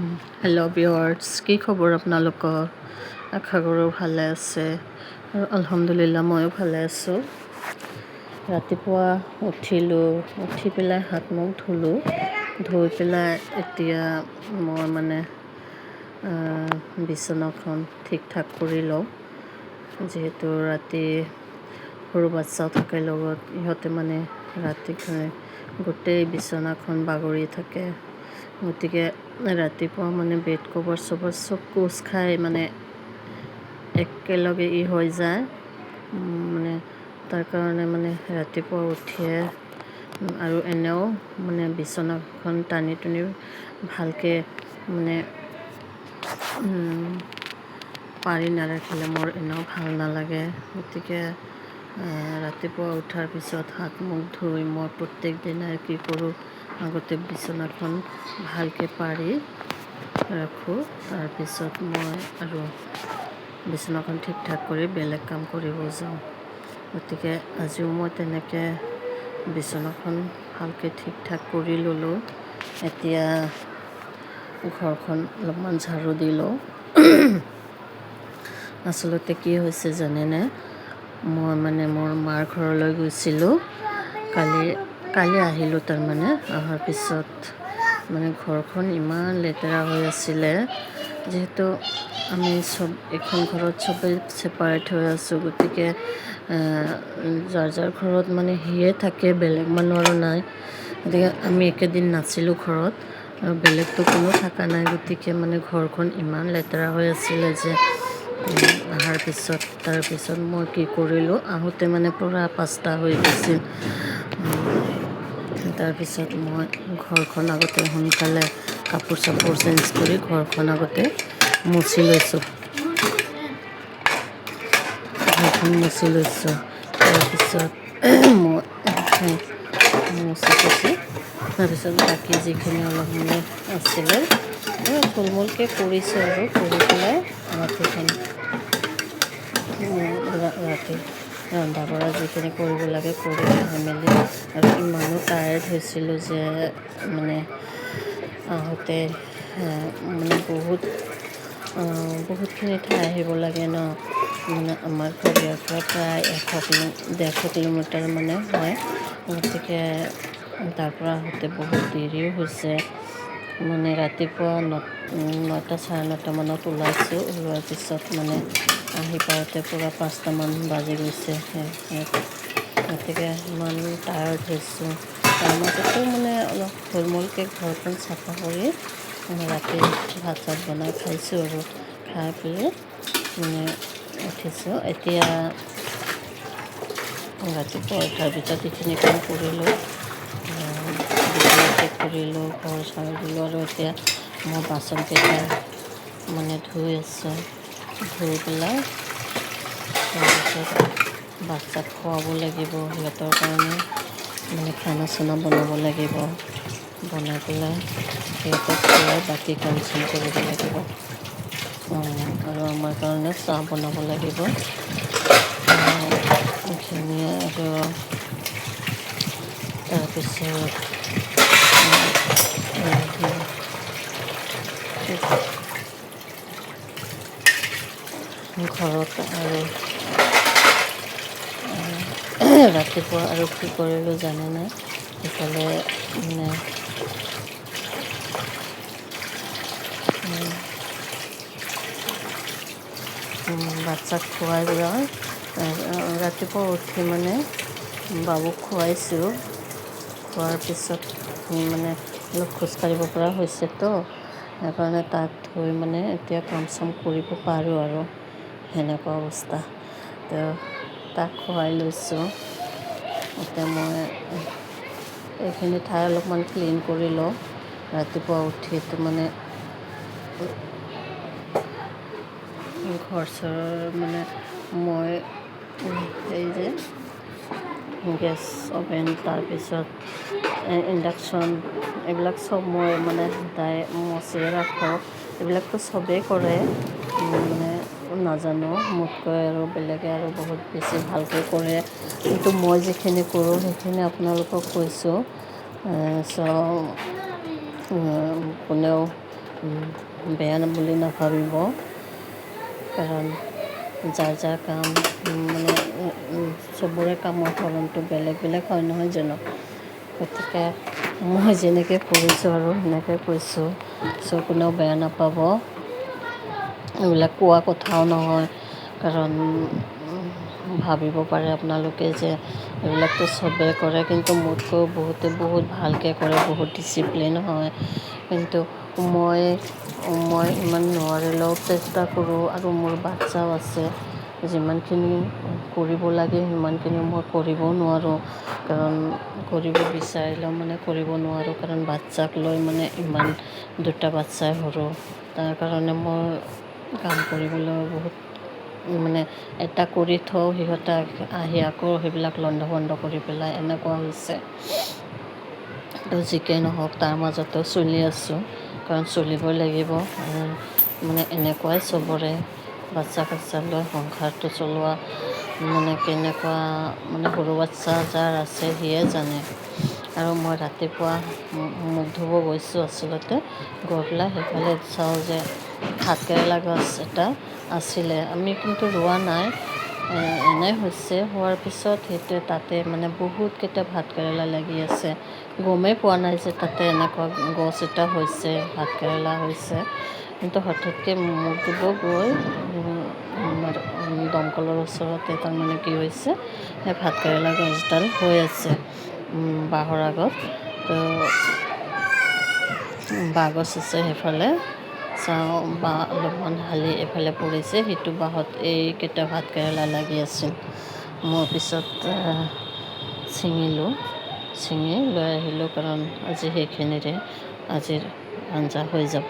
Hello' viewers, কি খবৰ আপোনালোকৰ? আশা কৰোঁ ভালে আছে আৰু আলহামদুলিল্লাহ ময়ো ভালে আছোঁ। ৰাতিপুৱা উঠি পেলাই হাত মুখ ধুলোঁ। ধুই পেলাই এতিয়া মই বিচনাখন ঠিক ঠাক কৰি লওঁ। যিহেতু ৰাতি সৰু বাচ্চাও থাকে লগত, ইহঁতে ৰাতি গোটেই বিচনাখন বাগৰি থাকে। গতিকে ৰাতিপুৱা বেড কভাৰ চভাৰ চব কোচ খাই একেলগে হৈ যায়। তাৰ কাৰণে ৰাতিপুৱা উঠিয়ে আৰু এনেও বিচনাখন টানি টুনি ভালকৈ পাৰি নাৰাখিলে মোৰ এনেও ভাল নালাগে। গতিকে ৰাতিপুৱা উঠাৰ পিছত হাত মুখ ধুই মই প্ৰত্যেক দিনাই কি কৰোঁ, আগতে বিচনাখন ভালকৈ পাৰি ৰাখোঁ। তাৰপিছত মই আৰু বিচনাখন ঠিক ঠাক কৰি বেলেগ কাম কৰিব যাওঁ। গতিকে আজিও মই তেনেকৈ বিচনাখন ভালকৈ ঠিক ঠাক কৰি ল'লোঁ। এতিয়া ঘৰখন অলপমান ঝাৰু দি লওঁ। আচলতে কি হৈছে জানেনে, মই মোৰ মাৰ ঘৰলৈ গৈছিলোঁ। কালি আহিলোঁ। অহাৰ পিছত ঘৰখন ইমান লেতেৰা হৈ আছিলে। যিহেতু আমি এইখন ঘৰত চবেই ছেপাৰেট হৈ আছোঁ। গতিকে যাৰ ঘৰত সিয়ে থাকে, বেলেগ মানুহ আৰু নাই। গতিকে আমি একেদিন নাছিলোঁ ঘৰত আৰু বেলেগতো কোনো থকা নাই। গতিকে ঘৰখন ইমান লেতেৰা হৈ আছিলে যে তাৰপিছত মই কি কৰিলোঁ, আহোঁতে পূৰা 5টা হৈ গৈছিল। তাৰপিছত মই ঘৰখন আগতে সোনকালে কাপোৰ চাপোৰ চেঞ্জ কৰি ঘৰখন আগতে মুচি লৈছোঁ। তাৰপিছত মই তাৰপিছত বাকী যিখিনি অলপ আছিলে থুলমূলকৈ কৰিছোঁ আৰু কৰি পেলাই ৰাতি ৰন্ধা বঢ়া যিখিনি কৰিব লাগে কৰি আহি মেলি আৰু ইমানো টায়াৰ্ড হৈছিলোঁ যে আহোঁতে বহুতখিনি ঠাই আহিব লাগে ন। আমাৰ ঘৰ ইয়াৰ পৰা প্ৰায় 150 কিলোমিটাৰ হয়। গতিকে তাৰ পৰা আহোঁতে বহুত দেৰিও হৈছে। ৰাতিপুৱা 9টা চাৰে 9টা মানত ওলাইছোঁ। ওলোৱাৰ পিছত আহি পাওঁতে পূৰা 5টামান বাজি গৈছে। গতিকে ইমান টায়াৰ্ড হৈছোঁ। তাৰ মাজতো অলপ থুলমূলকৈ ঘৰখন চাফা কৰি ৰাতি ভাত চাত বনাই খাইছোঁ আৰু খাই পেলাই উঠিছোঁ। এতিয়া ৰাতিপুৱা উঠাৰ পিছত এইখিনি কাম কৰিলোঁ, কৰিলোঁ, ঘৰ ঝাৰু দিলোঁ আৰু এতিয়া মই বাচনকেইটা ধুই আছোঁ। ধুই পেলাই তাৰপিছত বাচ্চাক খুৱাব লাগিব। সিহঁতৰ কাৰণে খানা চানা বনাব লাগিব। বনাই পেলাই সিহঁতক খুৱাই বাকী কাম চাম কৰিব লাগিব। আৰু আমাৰ কাৰণে চাহ বনাব লাগিব। এইখিনিয়ে আৰু তাৰপিছত ঘৰত আৰু ৰাতিপুৱা আৰু কি কৰিলোঁ জানেনে, ইফালে বাচ্চাক খুৱাই পেলাই ৰাতিপুৱা উঠি বাবুক খুৱাইছোঁ। খোৱাৰ পিছত অলপ খোজকাঢ়িব পৰা হৈছেতো, সেইকাৰণে তাক থৈ এতিয়া কাম চাম কৰিব পাৰোঁ আৰু সেনেকুৱা অৱস্থা। তো তাক খুৱাই লৈছোঁ। এতিয়া মই এইখিনি ঠাই অলপমান ক্লিন কৰি লওঁ। ৰাতিপুৱা উঠি ঘৰ চৰ মই এই যে গেছ অভেন, তাৰপিছত ইণ্ডাকশ্যন, এইবিলাক চব মই সদায় মচিয়ে ৰাখোঁ। এইবিলাকতো চবেই কৰে, নাজানো, মোতকৈ আৰু বেলেগে আৰু বহুত বেছি ভালকৈ কৰে। কিন্তু মই যিখিনি কৰোঁ সেইখিনি আপোনালোকক কৈছোঁ। কোনেও বেয়া বুলি নাভাবিব, কাৰণ যাৰ যাৰ কাম মানে চবৰে কামৰ ধৰণটো বেলেগ বেলেগ হয় নহয় জানো। গতিকে মই যেনেকৈ কৰিছোঁ আৰু সেনেকৈ কৈছোঁ, কোনেও বেয়া নাপাব। এইবিলাক কোৱা কথাও নহয়, কাৰণ ভাবিব পাৰে আপোনালোকে যে এইবিলাকতো চবেই কৰে, কিন্তু মোতকৈ বহুত ভালকৈ কৰে, বহুত ডিচিপ্লিন হয়। কিন্তু মই ইমান নোৱাৰিলেও চেষ্টা কৰোঁ, আৰু মোৰ বাচ্ছাও আছে। যিমানখিনি কৰিব লাগে সিমানখিনি মই কৰিবও নোৱাৰোঁ, কাৰণ কৰিব বিচাৰিলেও মানে কৰিব নোৱাৰোঁ, কাৰণ বাচ্ছাক লৈ মানে ইমান দুটা বাচ্ছাই সৰু, তাৰ কাৰণে মই কাম কৰিবলৈ বহুত মানে এটা কৰি থওঁ, সিহঁতে আহি আকৌ সেইবিলাক লণ্ড ভণ্ড কৰি পেলাই, এনেকুৱা হৈছে। তো যিকেই নহওক তাৰ মাজতেও চলি আছোঁ, কাৰণ চলিবই লাগিব। মানে এনেকুৱাই চবৰে, বাচ্ছা লৈ সংসাৰটো চলোৱা মানে কেনেকুৱা, মানে সৰু বাচ্ছা যাৰ আছে সিয়ে জানে। আৰু মই ৰাতিপুৱা মুখ ধুব গৈছোঁ, আচলতে গৈ পেলাই সেইফালে চাওঁ যে ভাতকেৰেলা গছ এটা আছিলে, আমি কিন্তু ৰোৱা নাই, এনে হৈছে। হোৱাৰ পিছত সেইটোৱে তাতে মানে বহুতকেইটা ভাতকেৰেলা লাগি আছে, গমেই পোৱা নাই যে তাতে এনেকুৱা গছ এটা হৈছে, ভাতকেৰেলা হৈছে। কিন্তু হঠাৎকৈ মুখ ধুব গৈ দমকলৰ ওচৰতে তাৰমানে কি হৈছে, সেই ভাতকেৰেলা গছডাল হৈ আছে বাঁহৰ আগত। তো বাঁহ গছ আছে সেইফালে, চাওঁ বাঁহ অলপমান হালি এফালে পৰিছে, সিটো বাঁহত এইকেইটা ভাতকেৰেলা লাগি আছিল। মই পিছত ছিঙি লৈ আহিলোঁ, কাৰণ আজি সেইখিনিৰে আজিৰ আঞ্জা হৈ যাব।